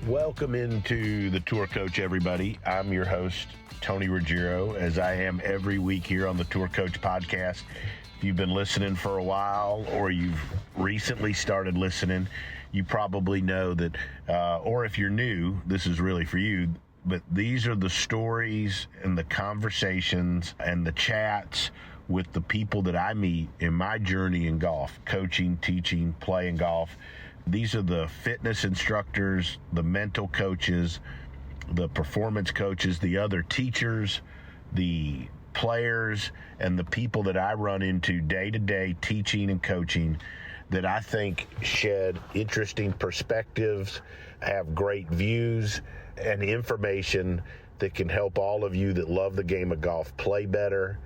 Welcome into the Tour Coach, everybody. I'm your host, Tony Ruggiero, as I am every week here on the Tour Coach podcast. If you've been listening for a while or you've recently started listening, you probably know that, or if you're new, this is really for you, but these are the stories and the conversations and the chats with the people that I meet in my journey in golf, coaching, teaching, playing golf. These are the fitness instructors, the mental coaches, the performance coaches, the other teachers, the players, and the people that I run into day to day teaching and coaching that I think shed interesting perspectives, have great views, and information that can help all of you that love the game of golf play better,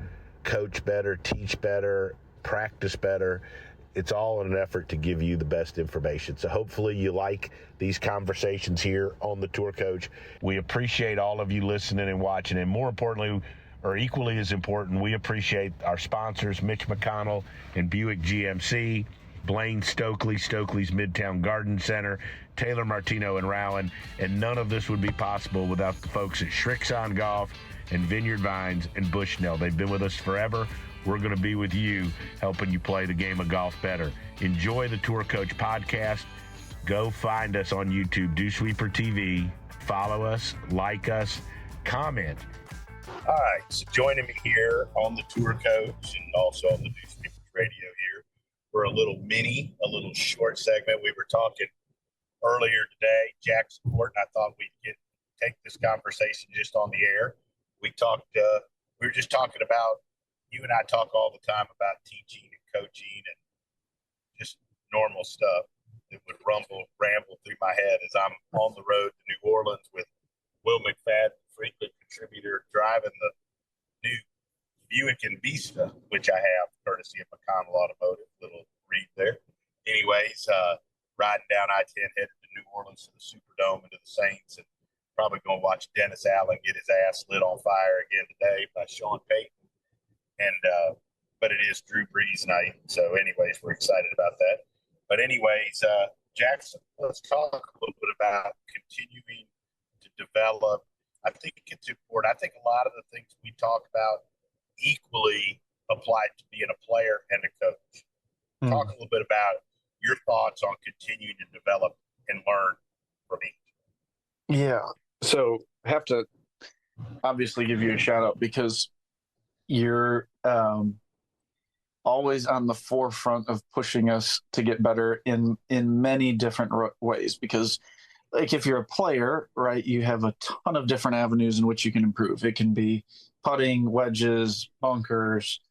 coach better, teach better, practice better. It's all in an effort to give you the best information. So hopefully you like these conversations here on the Tour Coach. We appreciate all of you listening and watching. And more importantly, or equally as important, we appreciate our sponsors, Mitch McConnell and Buick GMC, Blaine Stokely, Stokely's Midtown Garden Center, Taylor Martino and Rowan. And none of this would be possible without the folks at Shrixon Golf and Vineyard Vines and Bushnell. They've been with us forever. We're going to be with you, helping you play the game of golf better. Enjoy the Tour Coach podcast. Go find us on YouTube, DewsweeperTV. Follow us, like us, comment. All right, so joining me here on the Tour Coach and also on the Dewsweepers Radio here for a little short segment. We were talking earlier today, Jackson Koert, and I thought we'd take this conversation just on the air. We were just talking about, you and I talk all the time about teaching and coaching and just normal stuff that would ramble through my head as I'm on the road to New Orleans with Will McFadden, frequent contributor, driving the new Buick and Vista, which I have courtesy of McConnell Automotive. Little read there. Anyways, riding down I-10 headed to New Orleans to the Superdome and to the Saints, and probably going to watch Dennis Allen get his ass lit on fire again today by Sean Payton. And but it is Drew Brees night, so anyways, we're excited about that. But anyways, Jackson, let's talk a little bit about continuing to develop. I think it's important. I think a lot of the things we talk about equally apply to being a player and a coach. Talk a little bit about your thoughts on continuing to develop and learn from each. Yeah, so I have to obviously give you a shout out because you're always on the forefront of pushing us to get better in many different ways. Because, like, if you're a player, right, you have a ton of different avenues in which you can improve. It can be putting, wedges, bunkers,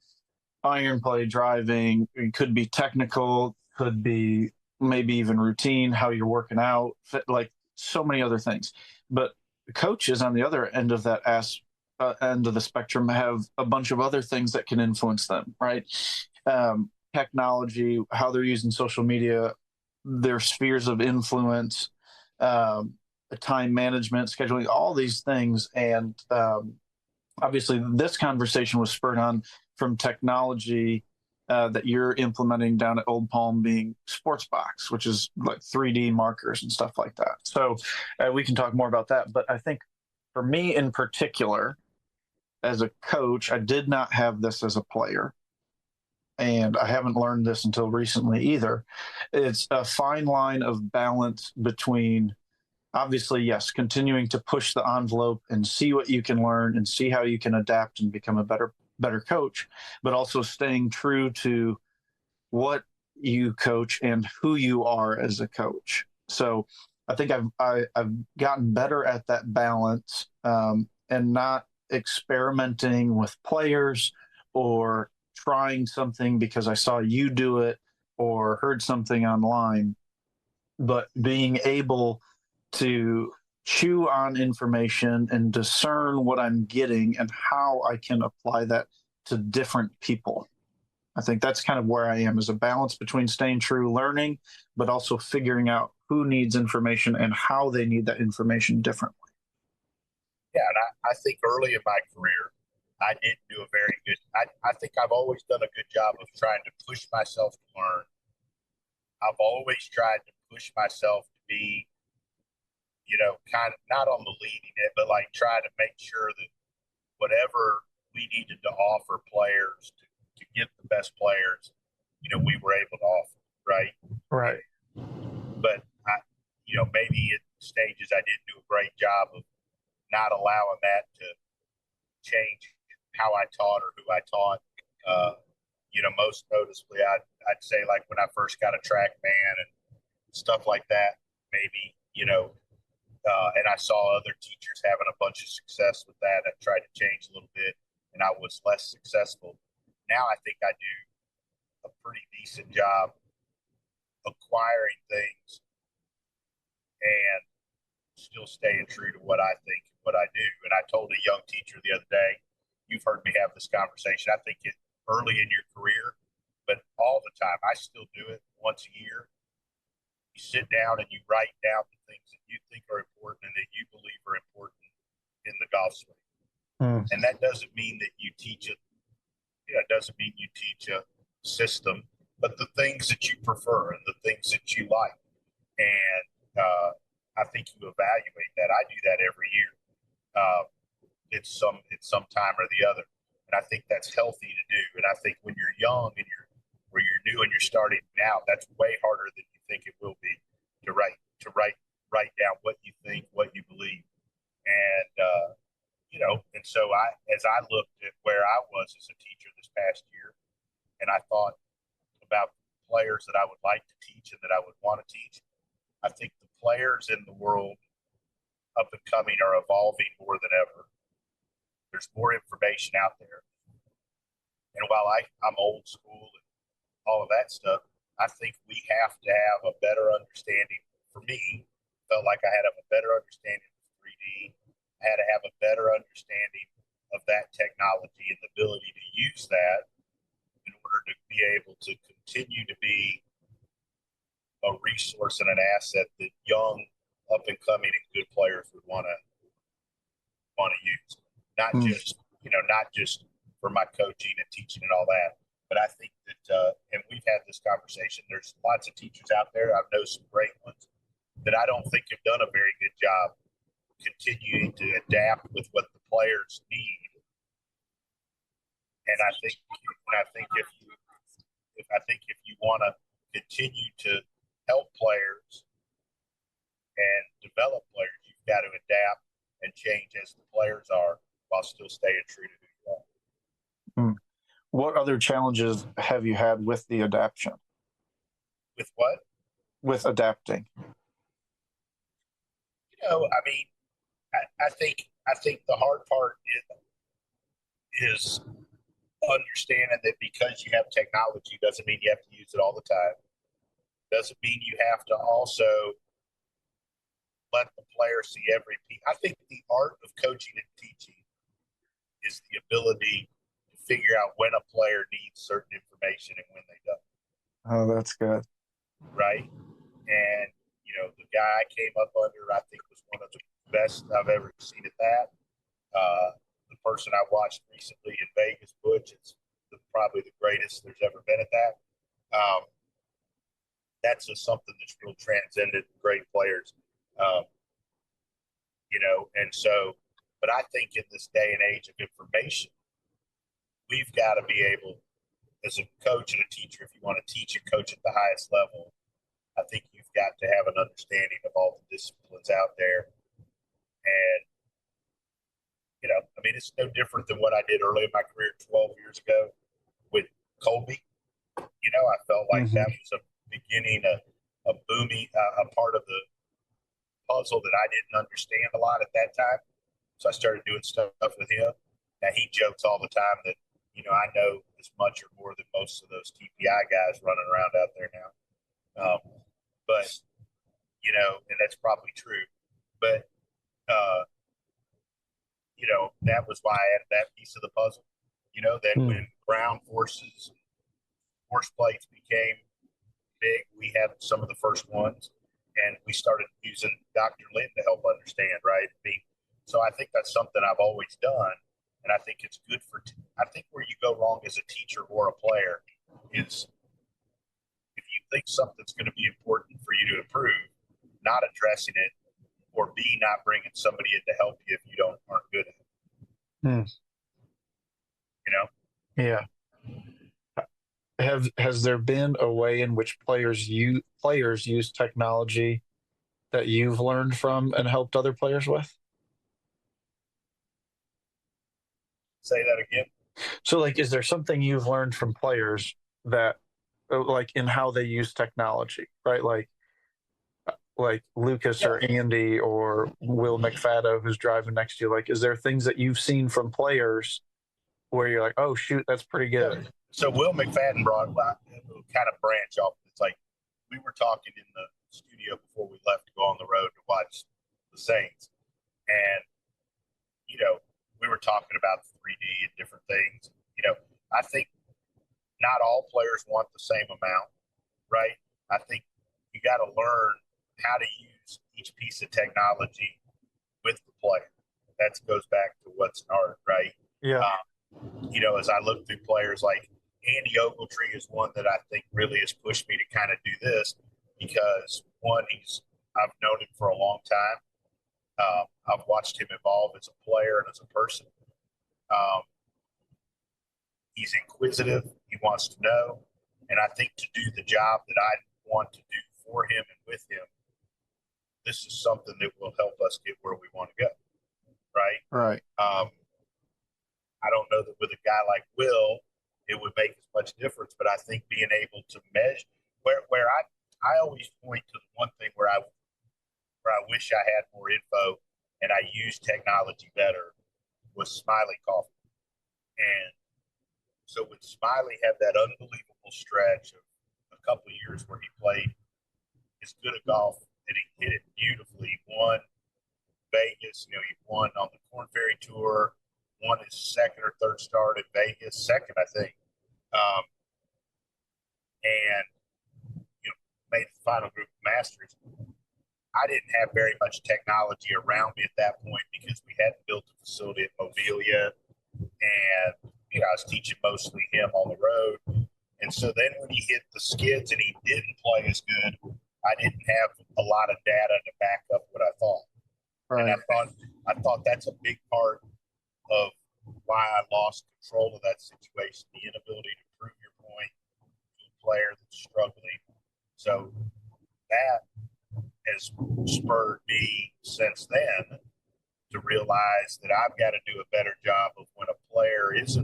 iron play, driving. It could be technical, could be maybe even routine, how you're working out, like so many other things. But coaches on the other end of that end of the spectrum have a bunch of other things that can influence them, right? Technology, how they're using social media, their spheres of influence, time management, scheduling, all these things. And obviously this conversation was spurred on from technology that you're implementing down at Old Palm, being Sportsbox, which is like 3D markers and stuff like that. So we can talk more about that. But I think for me in particular, as a coach, I did not have this as a player, and I haven't learned this until recently either. It's a fine line of balance between, obviously, yes, continuing to push the envelope and see what you can learn and see how you can adapt and become a better coach, but also staying true to what you coach and who you are as a coach. So I think I've gotten better at that balance, and not experimenting with players or trying something because I saw you do it or heard something online, but being able to chew on information and discern what I'm getting and how I can apply that to different people. I think that's kind of where I am, is a balance between staying true, learning, but also figuring out who needs information and how they need that information differently. Yeah, and I think early in my career, I didn't do a very good. I think I've always done a good job of trying to push myself to learn. I've always tried to push myself to be kind of not on the leading it, but like try to make sure that whatever we needed to offer players to get the best players, we were able to offer, right? Right. But maybe at stages I didn't do a great job of not allowing that to change how I taught or who I taught. Most noticeably, I'd say like when I first got a track man and stuff like that, maybe, and I saw other teachers having a bunch of success with that. I tried to change a little bit and I was less successful. Now I think I do a pretty decent job acquiring things and still staying true to what I think, what I do. And I told a young teacher the other day, you've heard me have this conversation. I think it early in your career, but all the time. I still do it once a year. You sit down and you write down the things that you think are important and that you believe are important in the golf swing. And that doesn't mean that you teach it. It doesn't mean you teach a system, but the things that you prefer and the things that you like. And I think you evaluate that. I do that every year. It's some time or the other. And I think that's healthy to do. And I think when you're young and you're new and you're starting out, that's way harder than you think it will be to write down what you think, what you believe. And and so as I looked at where I was as a teacher this past year, and I thought about players that I would like to teach and that I would want to teach, I think the players in the world up and coming are evolving more than ever. There's more information out there. And while I'm old school and all of that stuff, I think we have to have a better understanding. For me, felt like I had a better understanding of 3D. I had to have a better understanding of that technology and the ability to use that in order to be able to continue to be a resource and an asset that young, up and coming, and good players would want to use. Not just for my coaching and teaching and all that, but I think that, and we've had this conversation. There's lots of teachers out there. I know some great ones that I don't think have done a very good job continuing to adapt with what the players need. And I think if you want to continue to help players and develop players, you've got to adapt and change as the players are while still staying true to who you are. What other challenges have you had with the adaptation? With what? With adapting. I think the hard part is understanding that because you have technology doesn't mean you have to use it all the time. Doesn't mean you have to also let the player see every piece. I think the art of coaching and teaching is the ability to figure out when a player needs certain information and when they don't. Oh, that's good. Right? And, the guy I came up under, I think, was one of the best I've ever seen at that. The person I watched recently in Vegas, Butch, is probably the greatest there's ever been at that. That's just something that's real transcendent, great players. And so, but I think in this day and age of information, we've got to be able, as a coach and a teacher, if you want to teach and coach at the highest level, I think you've got to have an understanding of all the disciplines out there. And, it's no different than what I did early in my career 12 years ago with Colby. I felt like that was a beginning, a booming, a part of the puzzle that I didn't understand a lot at that time. So I started doing stuff with him. Now he jokes all the time that, I know as much or more than most of those TPI guys running around out there now. But, and that's probably true. But, that was why I added that piece of the puzzle. Then when ground forces, force plates became big, we had some of the first ones, and we started using Dr. Lynn to help understand, right? So I think that's something I've always done, and I think it's good I think where you go wrong as a teacher or a player is if you think something's going to be important for you to improve, not addressing it or B, not bringing somebody in to help you if you aren't good at it. You know? Yeah. Has there been a way in which players use technology that you've learned from and helped other players with? Say that again. So, like, is there something you've learned from players that, like, in how they use technology, right? Like Lucas or Andy or Will McFaddo, who's driving next to you. Like, is there things that you've seen from players where you're like, oh shoot, that's pretty good? So Will McFadden brought kind of branch off. It's like we were talking in the studio before we left to go on the road to watch the Saints, and we were talking about 3D and different things. I think not all players want the same amount, right? I think you got to learn how to use each piece of technology with the player. That goes back to what's an art, right? Yeah. As I look through players like Andy Ogletree is one that I think really has pushed me to kind of do this because one, I've known him for a long time. I've watched him evolve as a player and as a person. He's inquisitive. He wants to know. And I think to do the job that I want to do for him and with him, this is something that will help us get where we want to go. Right? Right. I don't know that with a guy like Will, it would make as much difference, but I think being able to measure where I always point to the one thing where I wish I had more info and I used technology better was Smiley Coffee. And so when Smiley had that unbelievable stretch of a couple of years where he played as good at golf and he hit it beautifully, he won Vegas, he won on the Korn Ferry Tour, won his second or third start at Vegas, second, I think, and made the final group of Masters. I didn't have very much technology around me at that point because we hadn't built a facility at Mobile yet, and I was teaching mostly him on the road. And so then when he hit the skids and he didn't play as good, I didn't have a lot of data to back up what I thought. Right. And I thought that's a big part of why I lost control of that situation, the inability to prove your point to a player that's struggling. So that has spurred me since then to realize that I've got to do a better job of when a player is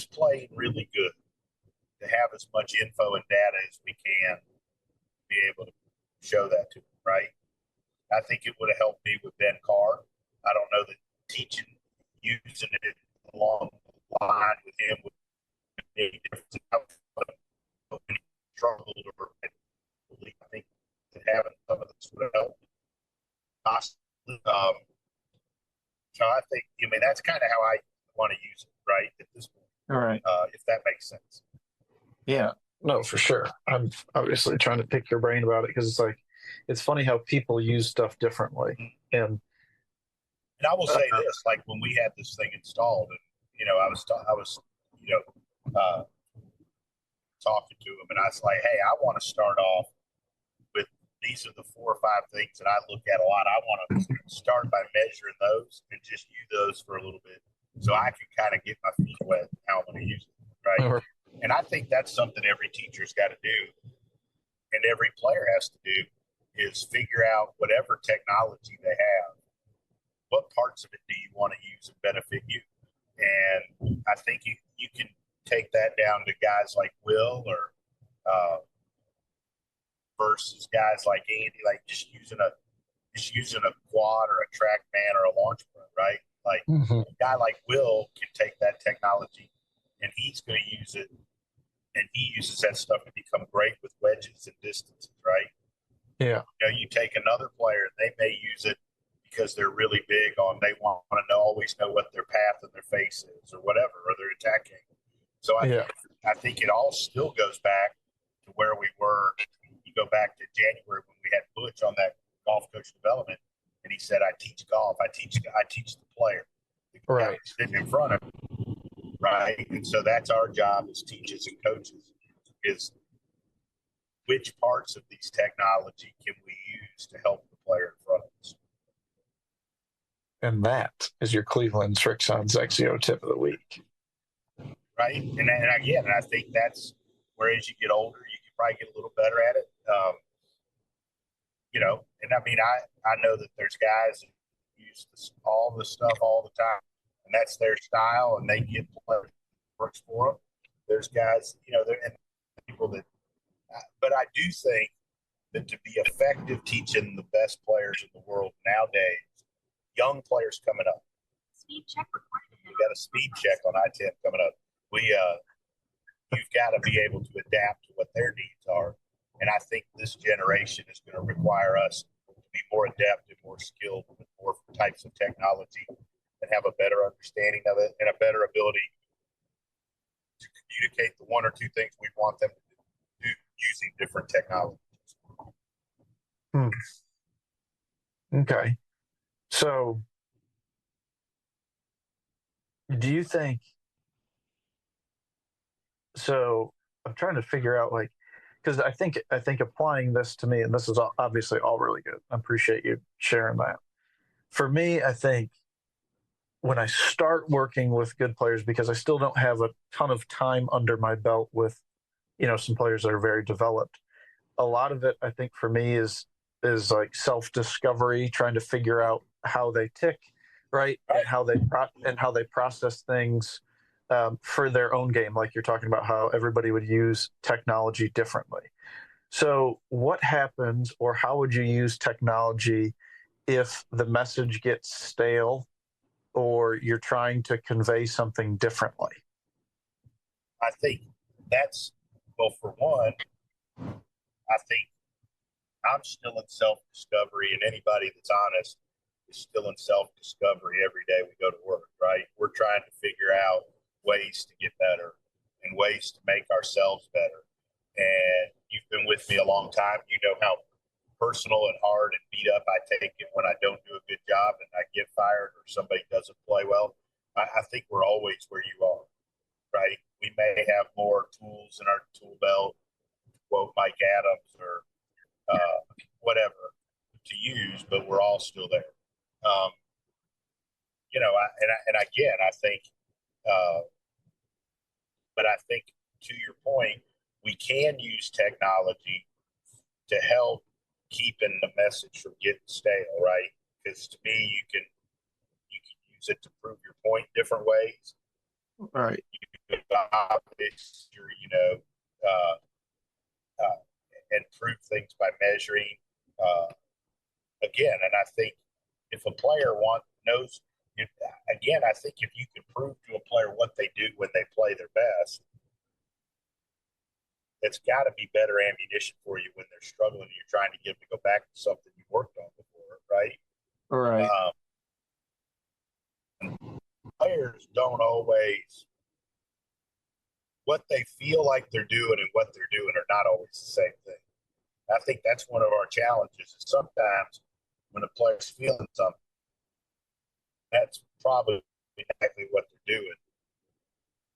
playing really good, to have as much info and data as we can be able to show that to them, right? I think it would have helped me with Ben Carr. I don't know that teaching, using it along the line with him would make a difference. When he struggled, or I think that having some of this would have helped. So I think, that's kind of how I want to use it, right, at this point. All right. If that makes sense. Yeah, no, for sure. I'm obviously trying to pick your brain about it because it's funny how people use stuff differently. And I will say this, like when we had this thing installed, and I was talking to him, and I was like, hey, I want to start off with these are the 4 or 5 things that I look at a lot. I want to start by measuring those and just use those for a little bit so I can kind of get my feet wet how I'm going to use it, right? And I think that's something every teacher's got to do, and every player has to do, is figure out whatever technology they have, what parts of it do you want to use and benefit you? And I think you can take that down to guys like Will or versus guys like Andy, like just using a quad or a TrackMan or a launch pad, right? Like a guy like Will can take that technology and he's going to use it, and he uses that stuff to become great with wedges and distances, right? Yeah. You take another player, they may use it because they're really big on, they want to always know what their path and their face is or whatever, or their attack angle. So I think it all still goes back to where we were. You go back to January when we had Butch on that golf coach development, and he said, I teach golf. I teach the player. Right. Sitting in front of him. Right. And so that's our job as teachers and coaches, is which parts of these technology can we use to help the player in front of us? And that is your Cleveland Trick Sounds XEO tip of the week. Right. And again, I think that's where as you get older, you can probably get a little better at it. And I mean, I know that there's guys who use all this stuff all the time, and that's their style, and they get players that works for them. There's guys, and people that, but I do think that to be effective teaching the best players in the world nowadays, young players coming up. Speed check recorded. We got a speed check on I-10 coming up. You've got to be able to adapt to what their needs are. And I think this generation is going to require us to be more adept and more skilled with more types of technology and have a better understanding of it and a better ability to communicate the one or two things we want them to do using different technologies. Okay. So do you think, so I'm trying to figure out, because I think applying this to me, and this is obviously all really good. I appreciate you sharing that. For me, I think when I start working with good players, because I still don't have a ton of time under my belt with, some players that are very developed. A lot of it, I think, for me is like self-discovery, trying to figure out how they tick, right, and how they process things for their own game. Like you're talking about how everybody would use technology differently. So what happens, or how would you use technology if the message gets stale or you're trying to convey something differently? I think for one, I think I'm still in self-discovery, and anybody that's honest is still in self-discovery every day we go to work, right? We're trying to figure out ways to get better and ways to make ourselves better. And you've been with me a long time. You know how personal and hard and beat up I take it when I don't do a good job and I get fired or somebody doesn't play well. I think we're always where you are, right? We may have more tools in our tool belt, to quote Mike Adams, or whatever to use, but we're all still there. I think, but I think to your point, we can use technology to help keeping the message from getting stale, right? Because to me, you can use it to prove your point different ways. Right. You can and prove things by measuring. Again, and I think if a player knows, again, I think if you can prove to a player what they do when they play their best, it's got to be better ammunition for you when they're struggling and you're trying to get them to go back to something you worked on before, right? Right. Players don't always, what they feel like they're doing and what they're doing are not always the same thing. I think that's one of our challenges is sometimes when a player's feeling something, that's probably exactly what they're doing.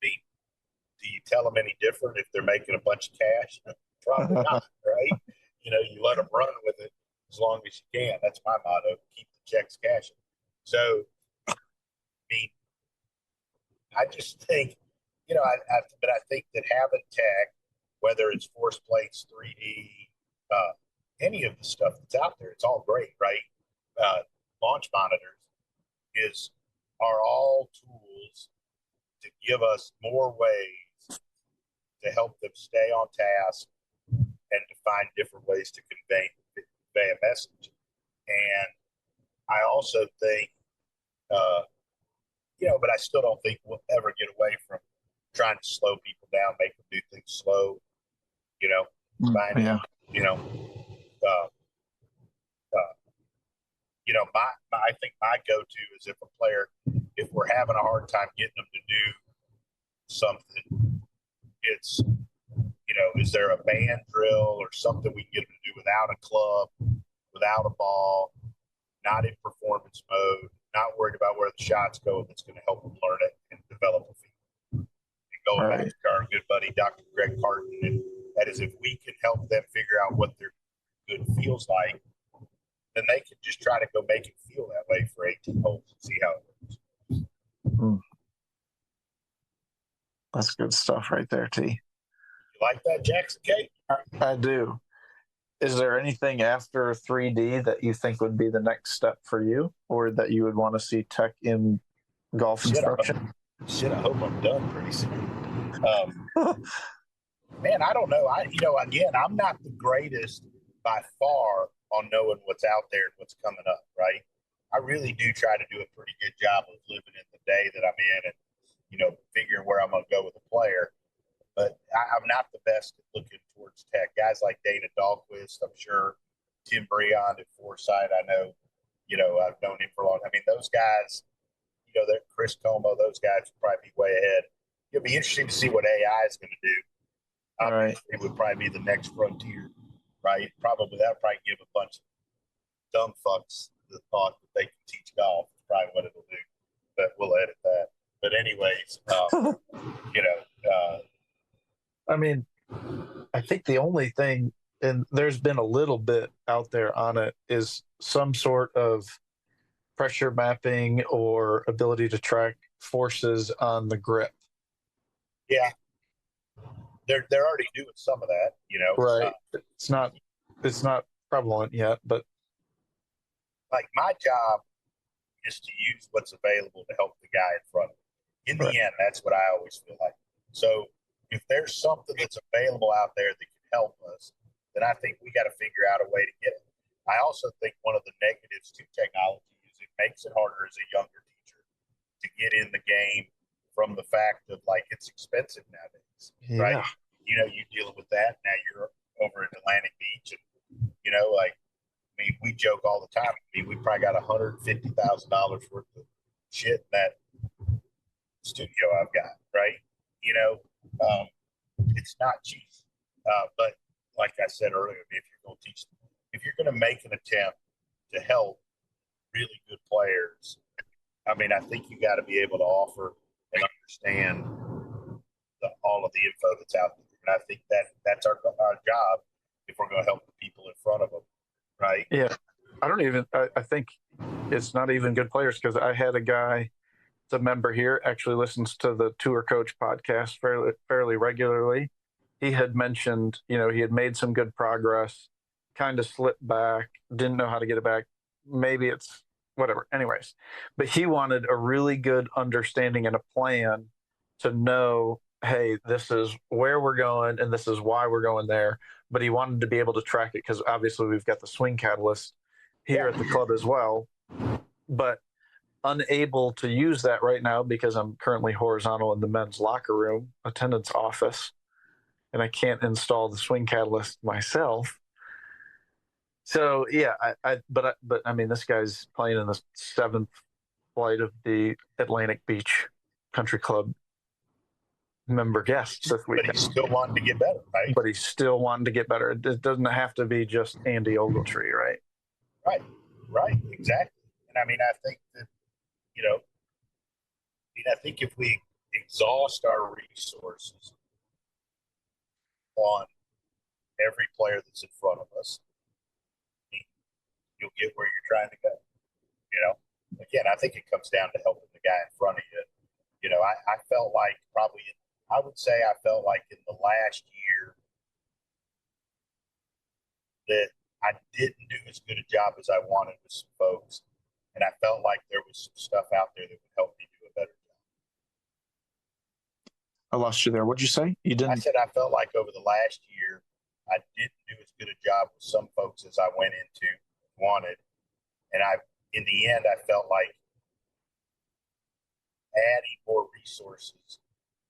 Do you tell them any different if they're making a bunch of cash? Probably not, right? You let them run with it as long as you can. That's my motto: keep the checks cashing. So, I just think, but I think that having tech, whether it's force plates, 3D, any of the stuff that's out there, it's all great, right? Launch monitors are all tools to give us more ways to help them stay on task and to find different ways to convey a message. And I also think, but I still don't think we'll ever get away from trying to slow people down, make them do things slow, I think my go-to is if we're having a hard time getting them to do something, it's, is there a band drill or something we can get them to do without a club, without a ball, not in performance mode, not worried about where the shots go, that's going to help them learn it and develop a feel. And going back to our good buddy, Dr. Greg Carton, and that is if we can help them figure out what their good feels like, then they can just try to go make it feel that way for 18 holes and see how it works. That's good stuff right there, T. You like that, Jackson Koert? I do. Is there anything after 3D that you think would be the next step for you, or that you would want to see tech in golf instruction? I hope I'm done pretty soon. Man, I don't know. Again, I'm not the greatest by far on knowing what's out there and what's coming up, right? I really do try to do a pretty good job of living in the day that I'm in and, figuring where I'm going to go with a player. But I'm not the best at looking towards tech. Guys like Dana Dahlquist, I'm sure, Tim Breon at Foresight, I know, I've known him for a long time. I mean, those guys, that Chris Como, those guys will probably be way ahead. It'll be interesting to see what AI is going to do. Right. It would probably be the next frontier, right? That would probably give a bunch of dumb fucks the thought that they can teach golf. Is probably what it'll do. But we'll edit that. But anyways, I mean, I think the only thing, and there's been a little bit out there on it, is some sort of pressure mapping or ability to track forces on the grip. Yeah. They're already doing some of that, Right. It's not prevalent yet, but like my job is to use what's available to help the guy in front of me. In the end, that's what I always feel like. So if there's something that's available out there that can help us, then I think we got to figure out a way to get it. I also think one of the negatives to technology is it makes it harder as a younger teacher to get in the game from the fact of it's expensive nowadays, right? You're dealing with that. Now you're over at Atlantic Beach and, we joke all the time. We probably got $150,000 worth of shit in that studio I've got, right? It's not cheap. But like I said earlier, if you're going to make an attempt to help really good players, I think you got to be able to offer and understand all of the info that's out there. And I think that's our job if we're going to help the people in front of them, right? Yeah. I think it's not even good players, because I had a guy, the member here, actually listens to the Tour Coach podcast fairly regularly. He had mentioned, he had made some good progress, kind of slipped back, didn't know how to get it back. Maybe it's whatever. Anyways, but he wanted a really good understanding and a plan to know, hey, this is where we're going and this is why we're going there. But he wanted to be able to track it because obviously we've got the swing catalyst here at the club as well, but unable to use that right now because I'm currently horizontal in the men's locker room attendance office, and I can't install the swing catalyst myself. So yeah, but this guy's playing in the 7th flight of the Atlantic Beach Country Club member guests this week. But he's still wanting to get better, right? But he's still wanting to get better. It doesn't have to be just Andy Ogletree, right? Right, exactly. And I think that, I think if we exhaust our resources on every player that's in front of us, you'll get where you're trying to go. Again, I think it comes down to helping the guy in front of you. I felt like I felt like in the last year that I didn't do as good a job as I wanted with some folks. And I felt like there was some stuff out there that would help me do a better job. I lost you there. What'd you say? You didn't? I said I felt like over the last year, I didn't do as good a job with some folks as I went into wanted. And in the end, I felt like adding more resources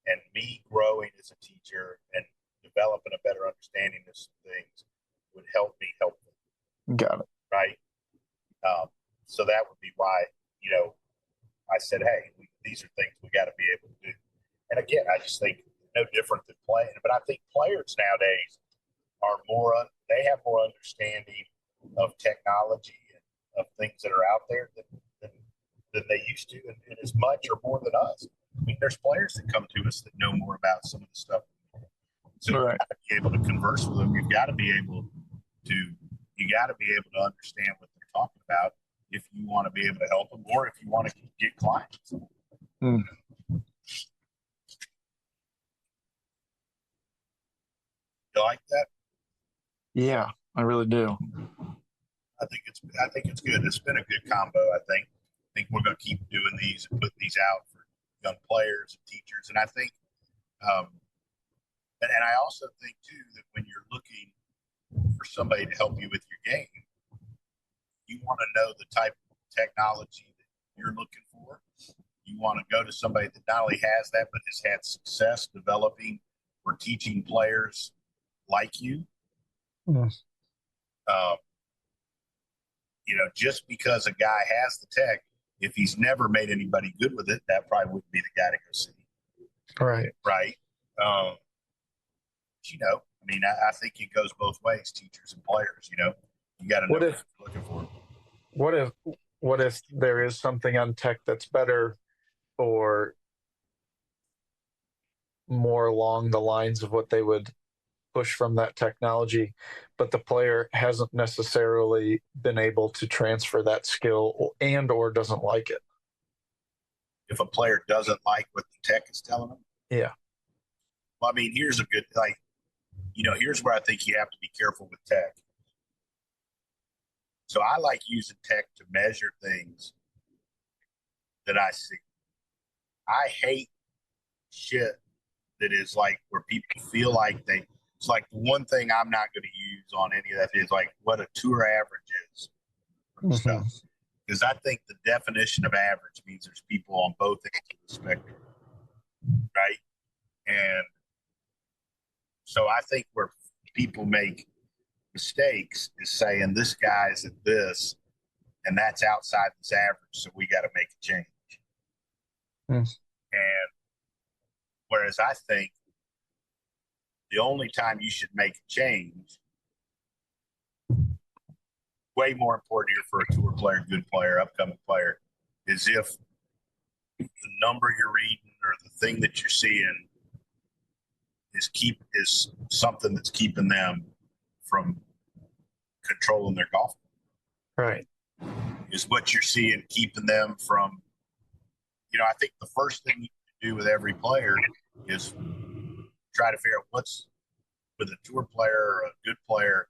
and me growing as a teacher and developing a better understanding of some things would help me help them. Got it. Right. So that would be why, I said, hey, these are things we got to be able to do. And again, I just think no different than playing, but I think players nowadays they have more understanding of technology and of things that are out there than they used to, and as much or more than us. There's players that come to us that know more about some of the stuff. So you've got to be able to converse with them. You got to be able to understand what they're talking about if you want to be able to help them or if you want to get clients. Mm. You like that? Yeah, I really do. I think it's good. It's been a good combo. I think we're going to keep doing these and putting these out for young players and teachers. And I think, and I also think too that when you're looking for somebody to help you with your game, you want to know the type of technology that you're looking for. You want to go to somebody that not only has that, but has had success developing or teaching players like you. Yes. Just because a guy has the tech, if he's never made anybody good with it, that probably wouldn't be the guy to go see. Right. Right. I think it goes both ways, teachers and players. You got to know what you're looking for. What if there is something on tech that's better or more along the lines of what they would push from that technology, but the player hasn't necessarily been able to transfer that skill and or doesn't like it? If a player doesn't like what the tech is telling them? Yeah. Well, I mean, here's a good, here's where I think you have to be careful with tech. So I like using tech to measure things that I see. I hate shit that is like where people feel like it's like the one thing I'm not going to use on any of that is like what a tour average is for stuff. Because I think the definition of average means there's people on both ends of the spectrum, right? And so I think where people make mistakes is saying this guy's at this and that's outside this average, so we got to make a change. Yes. And whereas I think the only time you should make a change, way more important here for a tour player, good player, upcoming player, is if the number you're reading or the thing that you're seeing is something that's keeping them from controlling their golf. Right. Is what you're seeing keeping them from, I think the first thing you can do with every player is try to figure out what's with a tour player or a good player.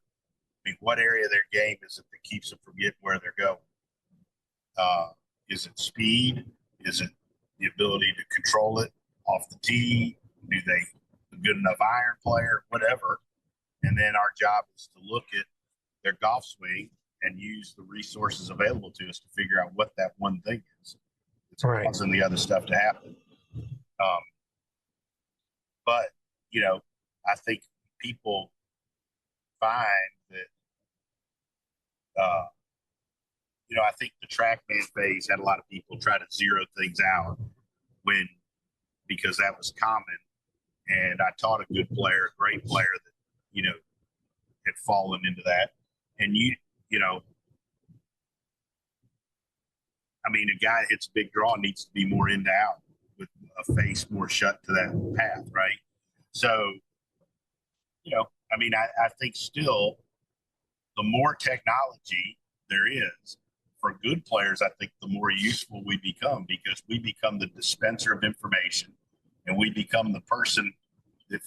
I mean, what area of their game is it that keeps them from getting where they're going? Is it speed? Is it the ability to control it off the tee? Do they a good enough iron player? Whatever. And then our job is to look at their golf swing and use the resources available to us to figure out what that one thing is. It's causing the other stuff to happen. But, I think people find that, I think the TrackMan phase had a lot of people try to zero things out because that was common. And I taught a good player, a great player that, had fallen into that. And a guy that hits a big draw needs to be more in to out with a face more shut to that path, right? So, I think still the more technology there is for good players, I think the more useful we become because we become the dispenser of information and we become the person that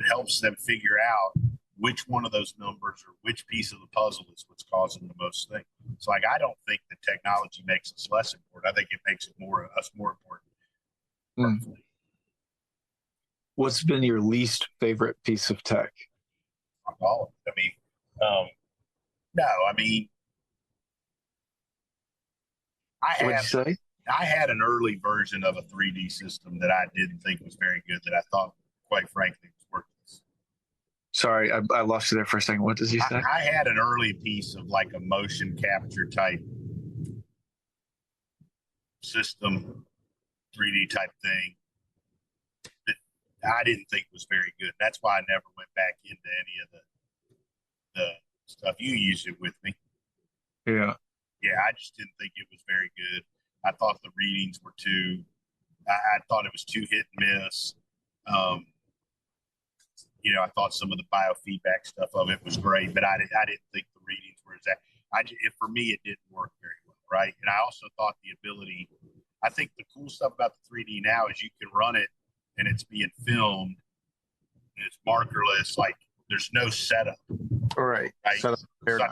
helps them figure out which one of those numbers or which piece of the puzzle is what's causing the most thing. So I don't think that technology makes us less important. I think it makes us more important. What's been your least favorite piece of tech? All of it. What'd you say? I had an early version of a 3D system that I didn't think was very good, that I thought, quite frankly, was worthless. Sorry, I lost you there for a second. What did you say? I had an early piece of like a motion capture type system, 3D type thing that I didn't think was very good. That's why I never went back into any of the stuff. You used it with me. Yeah. Yeah, I just didn't think it was very good. I thought the readings were I thought it was too hit and miss. I thought some of the biofeedback stuff of it was great, but I didn't think the readings were exact. For me, it didn't work very well, right? And I also thought the ability, I think the cool stuff about the 3D now is you can run it and it's being filmed, and it's markerless, like there's no setup. Right. So I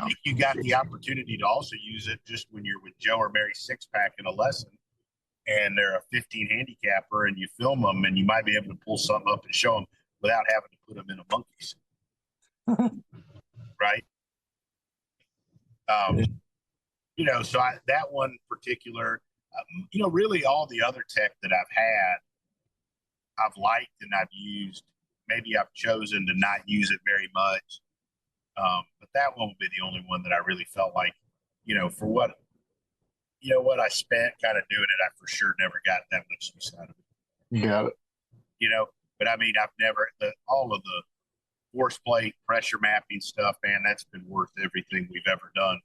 think you got the opportunity to also use it just when you're with Joe or Mary six-pack in a lesson, and they're a 15 handicapper, and you film them, and you might be able to pull something up and show them without having to put them in a monkey suit. Right? So that one particular, really all the other tech that I've had, I've liked and I've used. Maybe I've chosen to not use it very much. But that one would be the only one that I really felt like, for what I spent kind of doing it, I for sure never got that much use out of it. Got it. But I mean, I've never, all of the force plate, pressure mapping stuff, man, that's been worth everything we've ever done,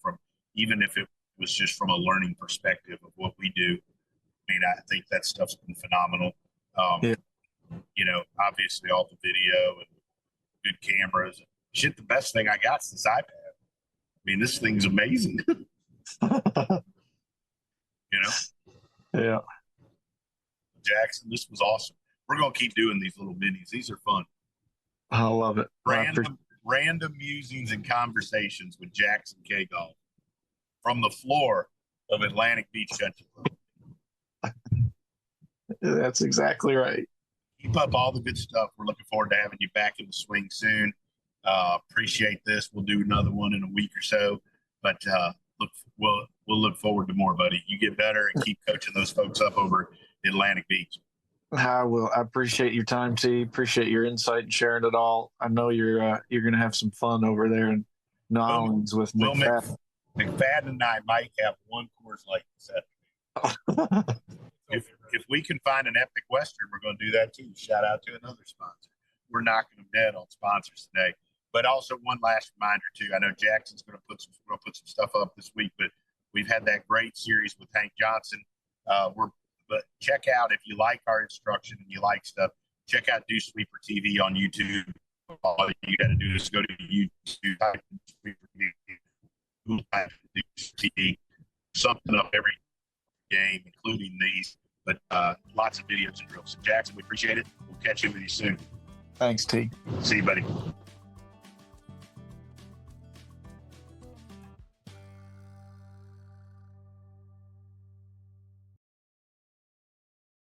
even if it was just from a learning perspective of what we do. I mean, I think that stuff's been phenomenal. Obviously all the video and good cameras. Shit, the best thing I got is this iPad. I mean, this thing's amazing. Yeah. Jackson, this was awesome. We're going to keep doing these little minis. These are fun. I love it. Random musings and conversations with Jackson Koert from the floor of Atlantic Beach Country Club. That's exactly right. Keep up all the good stuff. We're looking forward to having you back in the swing soon. Appreciate this. We'll do another one in a week or so, but we'll look forward to more, buddy. You get better and keep coaching those folks up over Atlantic Beach. I will. I appreciate your time, T. Appreciate your insight and sharing it all. I know you're going to have some fun over there in New Orleans with McFadden. McFadden and I might have one Coors Light this afternoon. If we can find an Epic Western, we're going to do that too. Shout out to another sponsor. We're knocking them dead on sponsors today. But also one last reminder too. I know Jackson's going to put some stuff up this week, but we've had that great series with Hank Johnson. But check out, if you like our instruction and you like stuff, check out DewsweeperTV on YouTube. All you got to do is go to YouTube, type in DewsweeperTV, something up every game, including these. But lots of videos and drills. So Jackson, we appreciate it. We'll catch you with you soon. Thanks, T. See you, buddy.